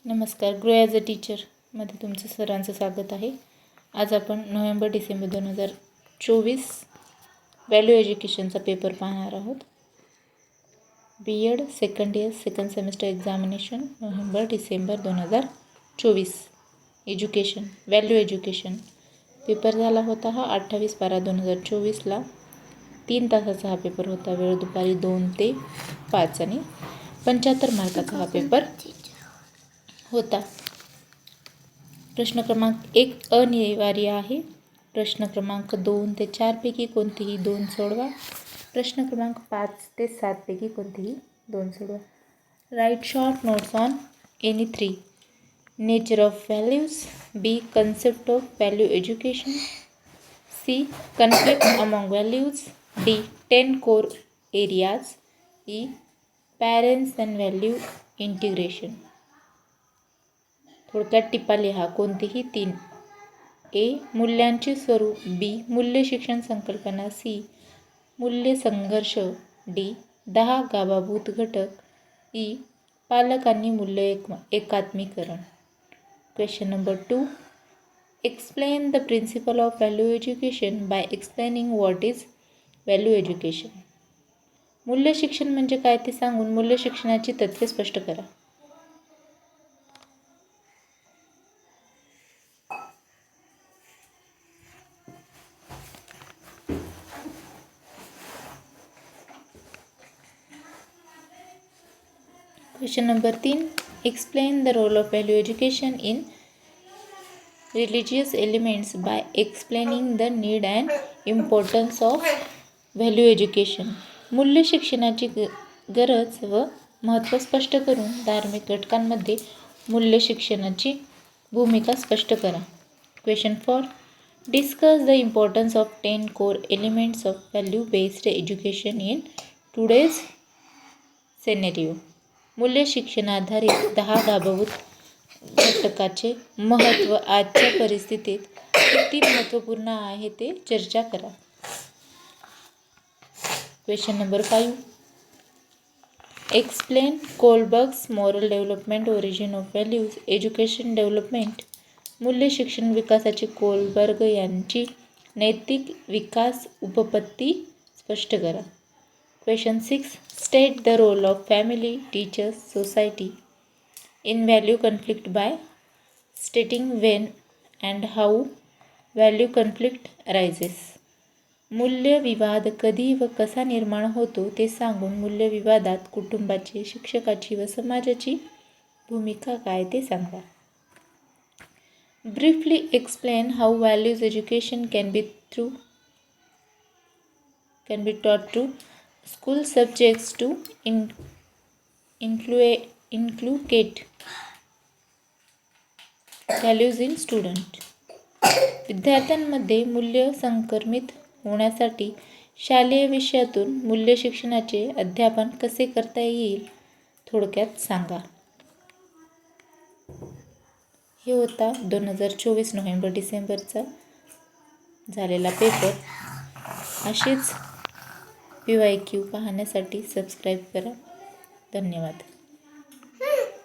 नमस्कार. Grow as a टीचरमध्ये तुमचं सरांचं स्वागत आहे. आज आपण नोव्हेंबर-डिसेंबर 2024 व्हॅल्यू एज्युकेशनचा पेपर पाहणार आहोत. B.Ed second year second semester examination November December 2024 education value education paper झाला होता हा 28/12/2024ला. 3 तासाचा हा पेपर होता. वेळ दुपारी 2 ते 5 आणि 75 मार्काचा हा पेपर होता. प्रश्न क्रमांक 1 अनिवार्य आहे. प्रश्न क्रमांक 2 ते 4 पैकी कोणतेही 2 सोडवा. प्रश्न क्रमांक 5 ते 7 पैकी कोणतेही 2 सोडवा. Write short notes on any 3. Nature of values. B. Concept of value education. C. Conflict among values. D. 10 core areas. E. Parents and value integration. थोडक्यात टिपा लिहा. कोणतेही 3. A. मूल्यांचे स्वरूप. B. मूल्य शिक्षण संकल्पना. C. मूल्य संघर्ष. D. 10 गाभाभूत घटक. E. पालक आणि मूल्य एकात्मीकरण. Question number 2. Explain the principle of value education by explaining what is value education. मूल्य शिक्षण म्हणजे काय ते सांगून मूल्य शिक्षणाची तत्त्वे स्पष्ट करा. Question number 3. Explain the role of value education in religious elements by explaining the need and importance of value education. मूल्य शिक्षणाची गरज व महत्त्व स्पष्ट करून धार्मिक घटकांमध्ये मूल्य शिक्षणाची भूमिका स्पष्ट करा. Question 4. Discuss the importance of 10 core elements of value based education in today's scenario. मूल्य शिक्षणाधारित 10 गाभाभूत घटकाचे महत्त्व आजच्या परिस्थितीत किती महत्त्वपूर्ण आहे ते चर्चा करा. Question number 5. Explain Kohlberg's moral development origin of values education development. मूल्य शिक्षण विकासाची कोलबर्ग यांची नैतिक विकास उपपत्ती स्पष्ट करा. Question 6. State the role of family, teachers, society in value conflict by stating when and how value conflict raises. मूल्य विवाद कधी व कसा निर्माण होतो ते सांगून मूल्य विवादात कुटुंबाची, शिक्षकाची व समाजाची भूमिका काय ते सांगा. Briefly explain how values education can be taught through school subjects to inculcate values in student. विद्यार्थ्यांमध्ये मूल्य संक्रमित होण्यासाठी शालेय विषयातून मूल्य शिक्षणाचे अध्यापन कसे करता येईल थोडक्यात सांगा. हे होता 2024 नोव्हेंबर-डिसेंबरचा झालेला पेपर. असेच PYQ पाहण्यासाठी सबस्क्राईब करा. धन्यवाद.